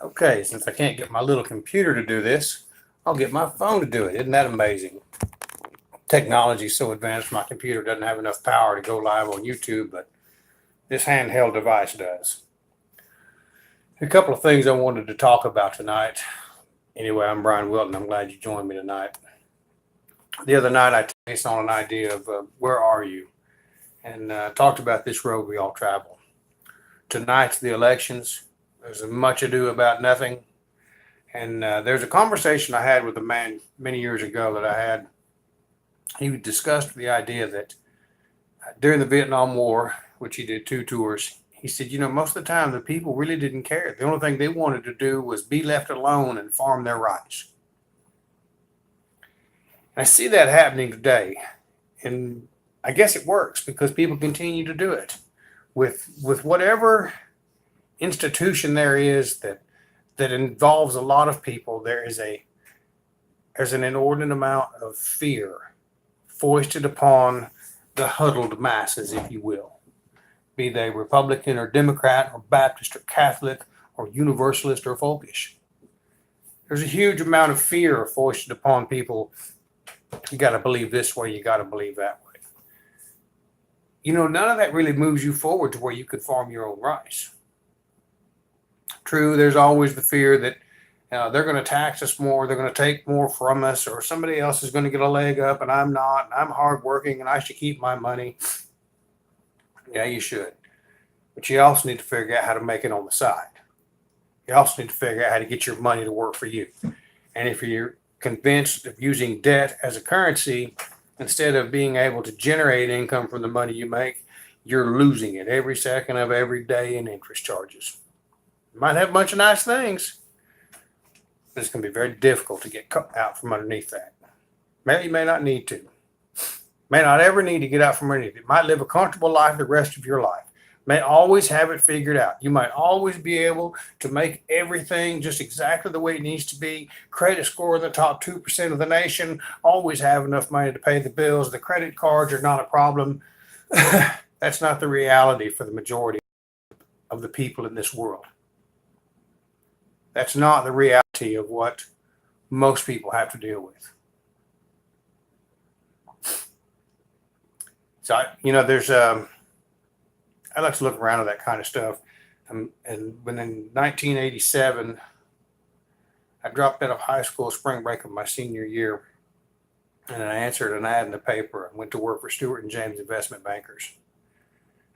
Okay, since I can't get my little computer to do this, I'll get my phone to do it. Isn't that amazing? Technology's so advanced, my computer doesn't have enough power to go live on YouTube, but this handheld device does. A couple of things I wanted to talk about tonight. Anyway, I'm Bryan Wilton. I'm glad you joined me tonight. The other night, I touched on an idea of where are you? And talked about this road we all travel. Tonight's the elections. There's much ado about nothing. And there's a conversation I had with a man many years ago that I had. He discussed the idea that during the Vietnam War, which he did 2 tours, he said, most of the time the people really didn't care. The only thing they wanted to do was be left alone and farm their rice. And I see that happening today. And I guess it works because people continue to do it. With whatever institution there is that involves a lot of people, there's an inordinate amount of fear foisted upon the huddled masses, if you will, be they Republican or Democrat or Baptist or Catholic or Universalist or Folkish. There's a huge amount of fear foisted upon people. You got to believe this way, you got to believe that way. None of that really moves you forward to where you could farm your own rice. True, there's always the fear that they're going to tax us more, they're going to take more from us, or somebody else is going to get a leg up and I'm not, and I'm hardworking and I should keep my money. Yeah, you should. But you also need to figure out how to make it on the side. You also need to figure out how to get your money to work for you. And if you're convinced of using debt as a currency, instead of being able to generate income from the money you make, you're losing it every second of every day in interest charges. You might have a bunch of nice things, but it's going to be very difficult to get out from underneath that. Maybe you may not need to. May not ever need to get out from underneath it. You might live a comfortable life the rest of your life. May always have it figured out. You might always be able to make everything just exactly the way it needs to be. Credit score in the top 2% of the nation. Always have enough money to pay the bills. The credit cards are not a problem. That's not the reality for the majority of the people in this world. That's not the reality of what most people have to deal with. So, there's I like to look around at that kind of stuff. And when in 1987, I dropped out of high school spring break of my senior year, and I answered an ad in the paper and went to work for Stewart and James Investment Bankers.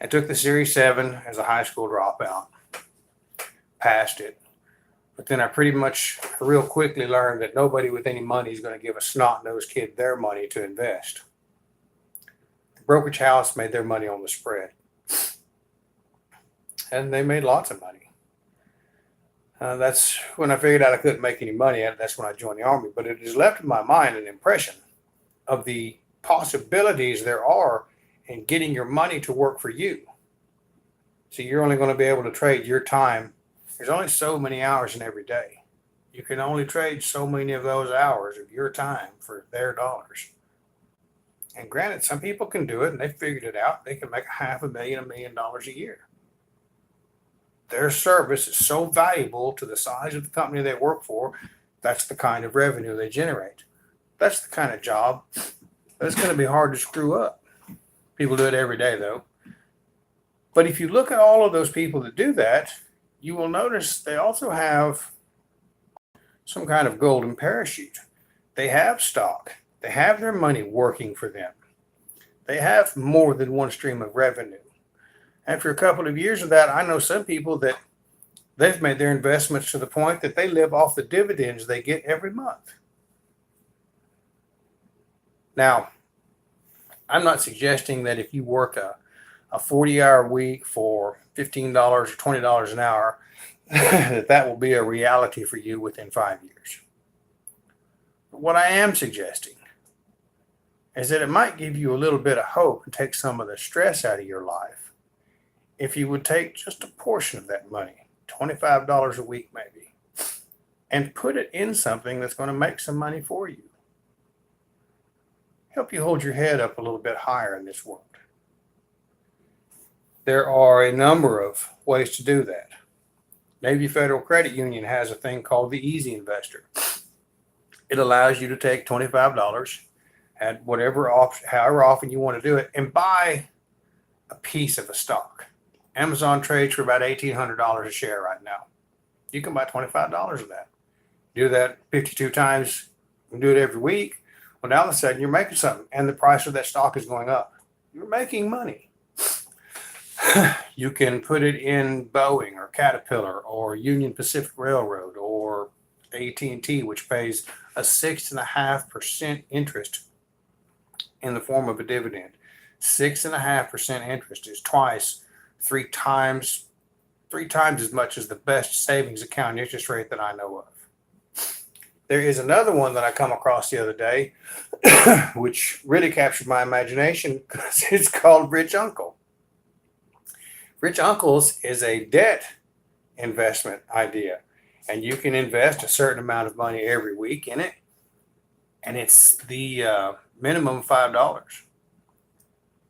I took the Series 7 as a high school dropout, passed it. But then I pretty much real quickly learned that nobody with any money is going to give a snot-nosed kid their money to invest. The brokerage house made their money on the spread. And they made lots of money. That's when I figured out I couldn't make any money. That's when I joined the Army. But it has left in my mind an impression of the possibilities there are in getting your money to work for you. So you're only going to be able to trade your time. There's only so many hours in every day. You can only trade so many of those hours of your time for their dollars. And granted, some people can do it and they figured it out. They can make $500,000, $1 million a year. Their service is so valuable to the size of the company they work for. That's the kind of revenue they generate. That's the kind of job that's going to be hard to screw up. People do it every day, though. But if you look at all of those people that do that, you will notice they also have some kind of golden parachute. They have stock. They have their money working for them. They have more than one stream of revenue. After a couple of years of that, I know some people that they've made their investments to the point that they live off the dividends they get every month. Now, I'm not suggesting that if you work a 40-hour week for $15 or $20 an hour, that will be a reality for you within 5 years. But what I am suggesting is that it might give you a little bit of hope and take some of the stress out of your life if you would take just a portion of that money, $25 a week maybe, and put it in something that's going to make some money for you. Help you hold your head up a little bit higher in this world. There are a number of ways to do that. Navy Federal Credit Union has a thing called the Easy Investor. It allows you to take $25 at whatever option, however often you want to do it, and buy a piece of a stock. Amazon trades for about $1,800 a share right now. You can buy $25 of that. Do that 52 times and do it every week. Well, now all of a sudden you're making something, and the price of that stock is going up. You're making money. You can put it in Boeing or Caterpillar or Union Pacific Railroad or AT&T, which pays a 6.5% interest in the form of a dividend. 6.5% interest is three times as much as the best savings account interest rate that I know of. There is another one that I come across the other day, which really captured my imagination because it's called Rich Uncle. Rich Uncles is a debt investment idea, and you can invest a certain amount of money every week in it, and it's the minimum $5.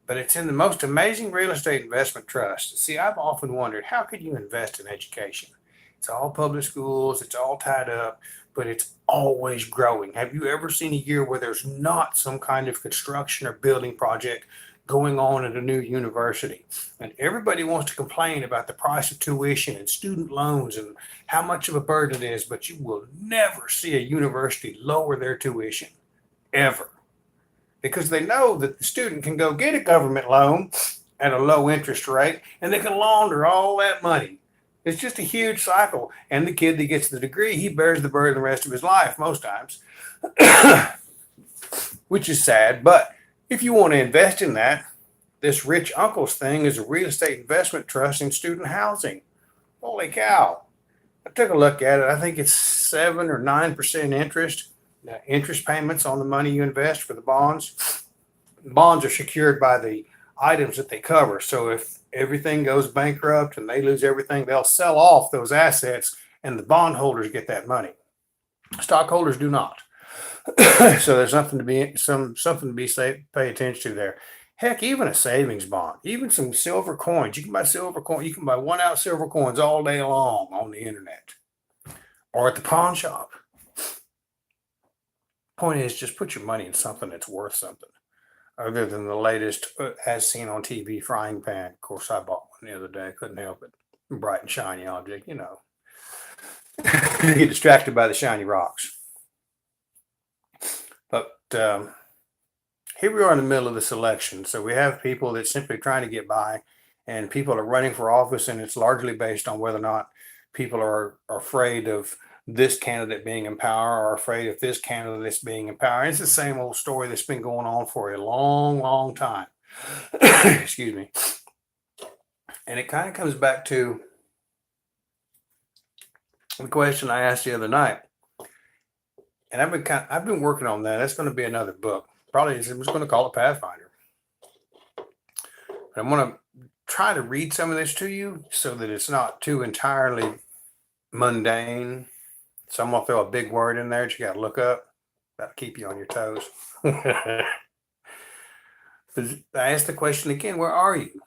But it's in the most amazing real estate investment trust. See, I've often wondered, how could you invest in education? It's all public schools, it's all tied up, but it's always growing. Have you ever seen a year where there's not some kind of construction or building project going on at a new university? And everybody wants to complain about the price of tuition and student loans and how much of a burden it is, but you will never see a university lower their tuition, ever. Because they know that the student can go get a government loan at a low interest rate and they can launder all that money. It's just a huge cycle. And the kid that gets the degree, he bears the burden the rest of his life most times, which is sad. But if you want to invest in that, this Rich Uncles thing is a real estate investment trust in student housing. Holy cow. I took a look at it. I think it's 7 or 9% interest. Interest payments on the money you invest for the bonds. Bonds are secured by the items that they cover. So if everything goes bankrupt and they lose everything, they'll sell off those assets and the bondholders get that money. Stockholders do not. So there's something to pay attention to there. Heck, even a savings bond, even some silver coins. You can buy silver coin. You can buy 1 ounce silver coins all day long on the internet or at the pawn shop. Point is, just put your money in something that's worth something other than the latest as seen on TV frying pan. Of course, I bought one the other day. Couldn't help it. Bright and shiny object, you know. You get distracted by the shiny rocks. But here we are in the middle of this election. So we have people that's simply trying to get by, and people are running for office, and it's largely based on whether or not people are afraid of this candidate being in power or afraid of this candidate that's being in power. And it's the same old story that's been going on for a long, long time. Excuse me. And it kind of comes back to the question I asked the other night. And I've been working on that. That's going to be another book. Probably I'm just going to call it Pathfinder. And I'm going to try to read some of this to you so that it's not too entirely mundane. So I'm going to throw a big word in there that you got to look up. That'll keep you on your toes. I asked the question again, where are you?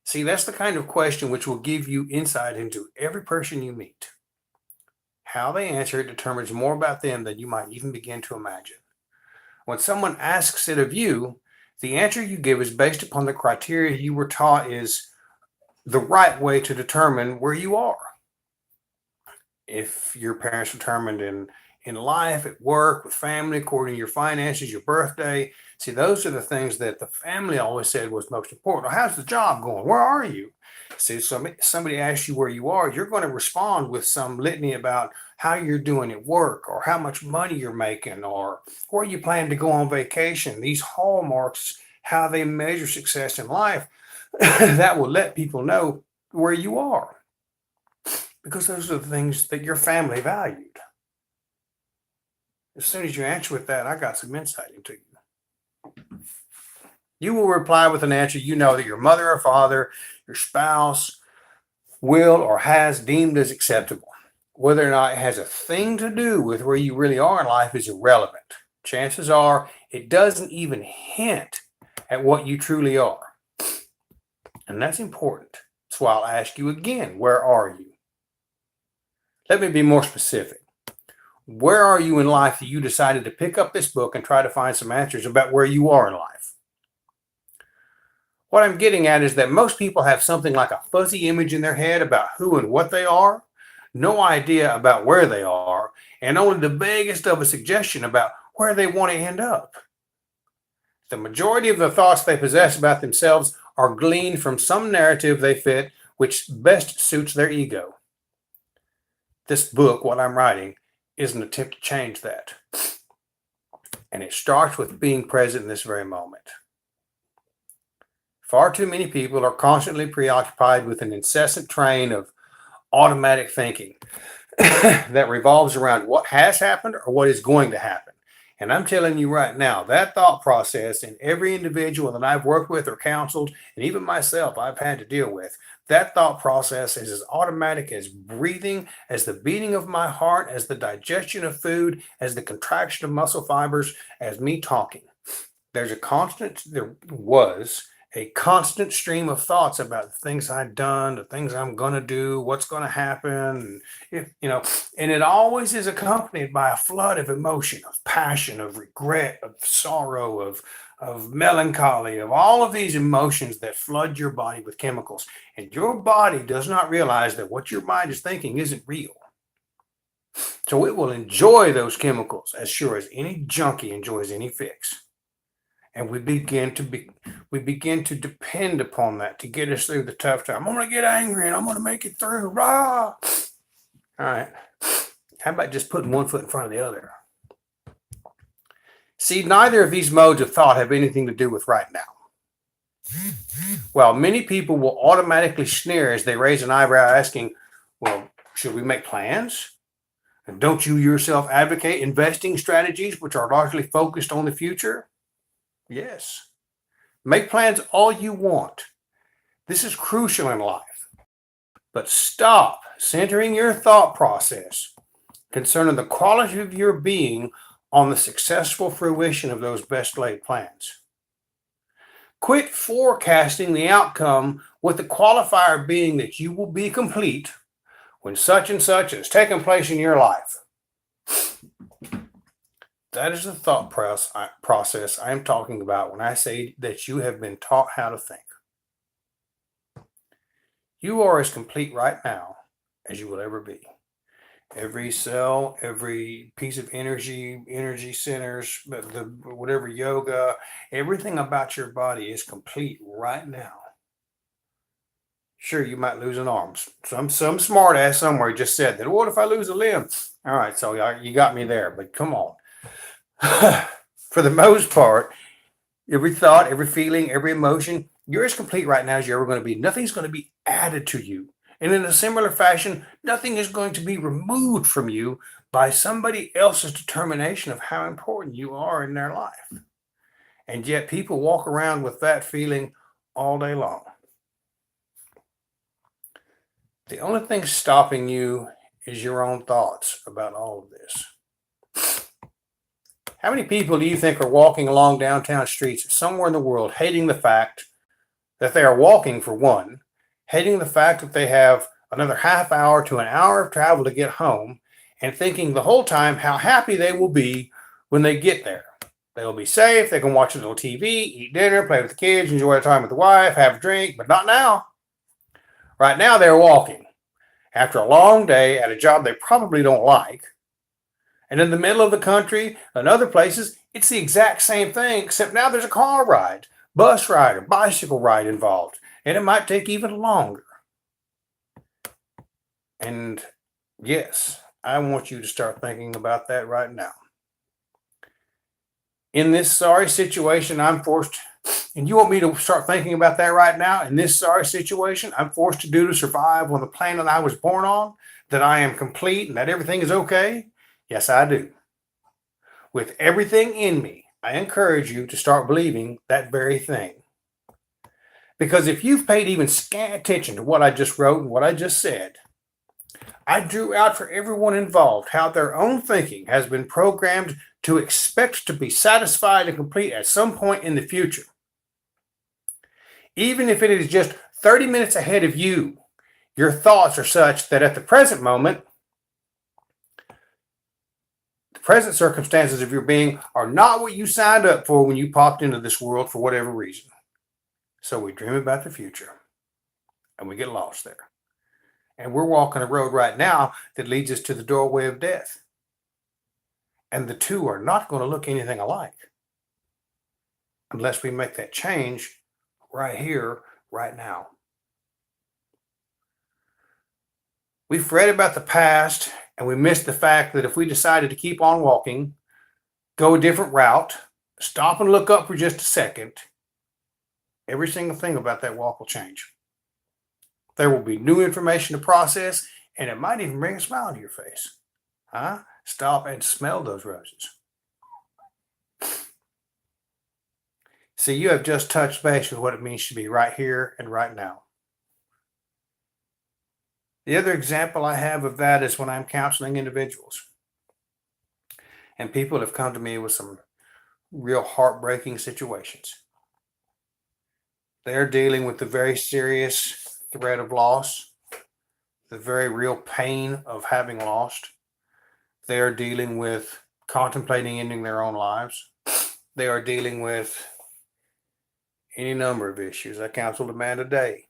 See, that's the kind of question which will give you insight into every person you meet. How they answer it determines more about them than you might even begin to imagine. When someone asks it of you, the answer you give is based upon the criteria you were taught is the right way to determine where you are. If your parents determined in life, at work, with family, according to your finances, your birthday, see, those are the things that the family always said was most important. Or how's the job going? Where are you? See, somebody asks you where you are, you're going to respond with some litany about how you're doing at work or how much money you're making or where you plan to go on vacation. These hallmarks, how they measure success in life, that will let people know where you are. Because those are the things that your family valued. As soon as you answer with that, I got some insight into you. You will reply with an answer you know that your mother or father, your spouse will or has deemed as acceptable. Whether or not it has a thing to do with where you really are in life is irrelevant. Chances are it doesn't even hint at what you truly are. And that's important. That's why I'll ask you again, where are you? Let me be more specific. Where are you in life that you decided to pick up this book and try to find some answers about where you are in life? What I'm getting at is that most people have something like a fuzzy image in their head about who and what they are, no idea about where they are, and only the vaguest of a suggestion about where they want to end up. The majority of the thoughts they possess about themselves are gleaned from some narrative they fit which best suits their ego. This book, what I'm writing, is an attempt to change that. And it starts with being present in this very moment. Far too many people are constantly preoccupied with an incessant train of automatic thinking that revolves around what has happened or what is going to happen. And I'm telling you right now, that thought process in every individual that I've worked with or counseled, and even myself I've had to deal with, that thought process is as automatic as breathing, as the beating of my heart, as the digestion of food, as the contraction of muscle fibers, as me talking. There was a constant stream of thoughts about the things I'd done, the things I'm going to do, what's going to happen, and it always is accompanied by a flood of emotion, of passion, of regret, of sorrow, of melancholy, of all of these emotions that flood your body with chemicals. And your body does not realize that what your mind is thinking isn't real. So it will enjoy those chemicals as sure as any junkie enjoys any fix. And we begin to depend upon that to get us through the tough time. I'm going to get angry and I'm going to make it through. Rah! All right. How about just putting one foot in front of the other? See, neither of these modes of thought have anything to do with right now. Well, many people will automatically sneer as they raise an eyebrow asking, well, should we make plans? And don't you yourself advocate investing strategies which are largely focused on the future? Yes. Make plans all you want. This is crucial in life. But stop centering your thought process concerning the quality of your being on the successful fruition of those best laid plans. Quit forecasting the outcome with the qualifier being that you will be complete when such and such has taken place in your life. That is the thought process I am talking about when I say that you have been taught how to think. You are as complete right now as you will ever be. Every cell, every piece of energy centers, whatever yoga, everything about your body is complete right now. Sure, you might lose an arm. Some smart ass somewhere just said that. What if I lose a limb? All right, so you got me there, but come on. For the most part, every thought, every feeling, every emotion, you're as complete right now as you're ever going to be. Nothing's going to be added to you. And in a similar fashion, nothing is going to be removed from you by somebody else's determination of how important you are in their life. And yet people walk around with that feeling all day long. The only thing stopping you is your own thoughts about all of this. How many people do you think are walking along downtown streets somewhere in the world hating the fact that they are walking, for one, hating the fact that they have another half hour to an hour of travel to get home, and thinking the whole time how happy they will be when they get there? They will be safe, they can watch a little TV, eat dinner, play with the kids, enjoy time with the wife, have a drink, but not now. Right now they're walking after a long day at a job they probably don't like. And in the middle of the country and other places, it's the exact same thing, except now there's a car ride, bus ride, or bicycle ride involved. And it might take even longer. And yes, I want you to start thinking about that right now. In this sorry situation, I'm forced, and you want me to start thinking about that right now? In this sorry situation, I'm forced to do to survive on the planet I was born on, that I am complete and that everything is okay? Yes, I do. With everything in me, I encourage you to start believing that very thing. Because if you've paid even scant attention to what I just wrote and what I just said, I drew out for everyone involved how their own thinking has been programmed to expect to be satisfied and complete at some point in the future. Even if it is just 30 minutes ahead of you, your thoughts are such that at the present moment, present circumstances of your being are not what you signed up for when you popped into this world for whatever reason. So we dream about the future and we get lost there. And we're walking a road right now that leads us to the doorway of death. And the two are not going to look anything alike unless we make that change right here, right now. We fret about the past and we miss the fact that if we decided to keep on walking, go a different route, stop and look up for just a second, every single thing about that walk will change. There will be new information to process, and it might even bring a smile to your face. Huh? Stop and smell those roses. See, you have just touched base with what it means to be right here and right now. The other example I have of that is when I'm counseling individuals. And people have come to me with some real heartbreaking situations. They're dealing with the very serious threat of loss, the very real pain of having lost. They are dealing with contemplating ending their own lives. They are dealing with any number of issues. I counseled a man today.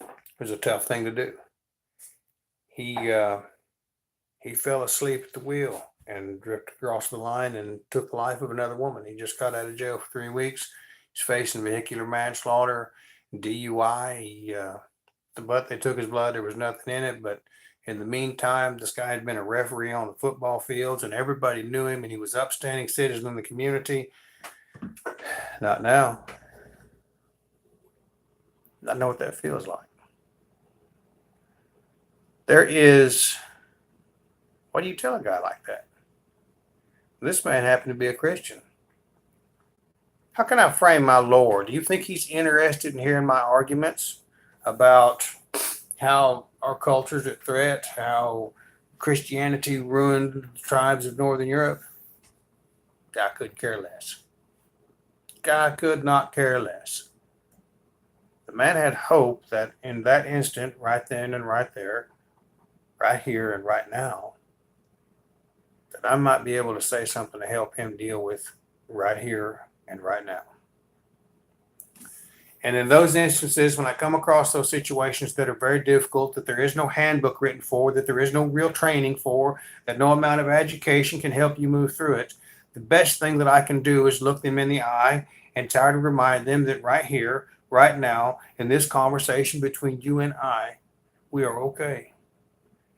It was a tough thing to do. He fell asleep at the wheel and drifted across the line and took the life of another woman. He just got out of jail for 3 weeks. He's facing vehicular manslaughter, DUI. They took his blood. There was nothing in it. But in the meantime, this guy had been a referee on the football fields, and everybody knew him, and he was an upstanding citizen in the community. Not now. I know what that feels like. What do you tell a guy like that? This man happened to be a Christian. How can I frame my Lord? Do you think he's interested in hearing my arguments about how our culture's at threat, how Christianity ruined the tribes of Northern Europe? Guy couldn't care less. Guy could not care less. The man had hope that in that instant, right then and right there, right here and right now, that I might be able to say something to help him deal with right here and right now. And in those instances, when I come across those situations that are very difficult, that there is no handbook written for, that there is no real training for, that no amount of education can help you move through it, the best thing that I can do is look them in the eye and try to remind them that right here, right now, in this conversation between you and I, we are okay.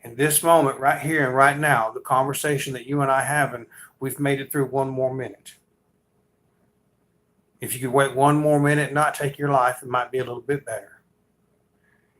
In this moment, right here and right now, the conversation that you and I having, we've made it through one more minute. If you could wait one more minute and not take your life, it might be a little bit better.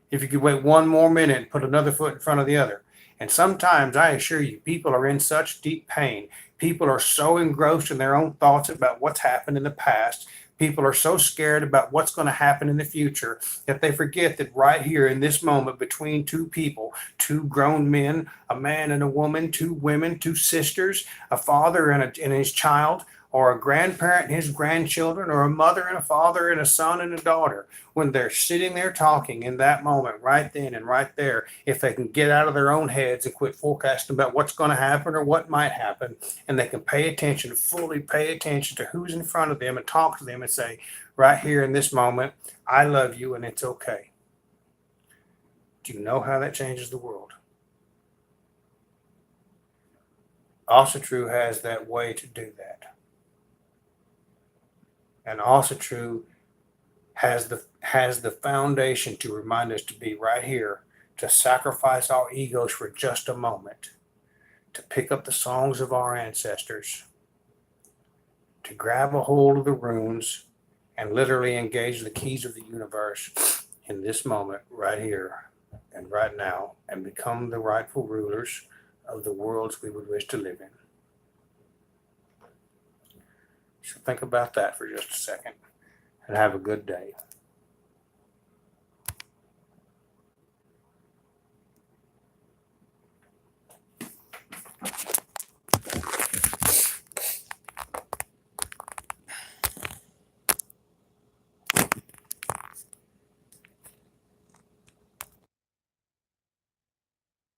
If you could wait one more minute and put another foot in front of the other. And sometimes, I assure you, people are in such deep pain. People are so engrossed in their own thoughts about what's happened in the past. People are so scared about what's going to happen in the future that they forget that right here in this moment between two people, two grown men, a man and a woman, two women, two sisters, a father and his child, or a grandparent and his grandchildren, or a mother and a father and a son and a daughter, when they're sitting there talking in that moment, right then and right there, if they can get out of their own heads and quit forecasting about what's going to happen or what might happen, and they can pay attention, fully pay attention to who's in front of them and talk to them and say, right here in this moment, I love you and it's okay. Do you know how that changes the world? Also True has that way to do that. And Also True has the foundation to remind us to be right here, to sacrifice our egos for just a moment, to pick up the songs of our ancestors, to grab a hold of the runes and literally engage the keys of the universe in this moment right here and right now, and become the rightful rulers of the worlds we would wish to live in. So think about that for just a second and have a good day.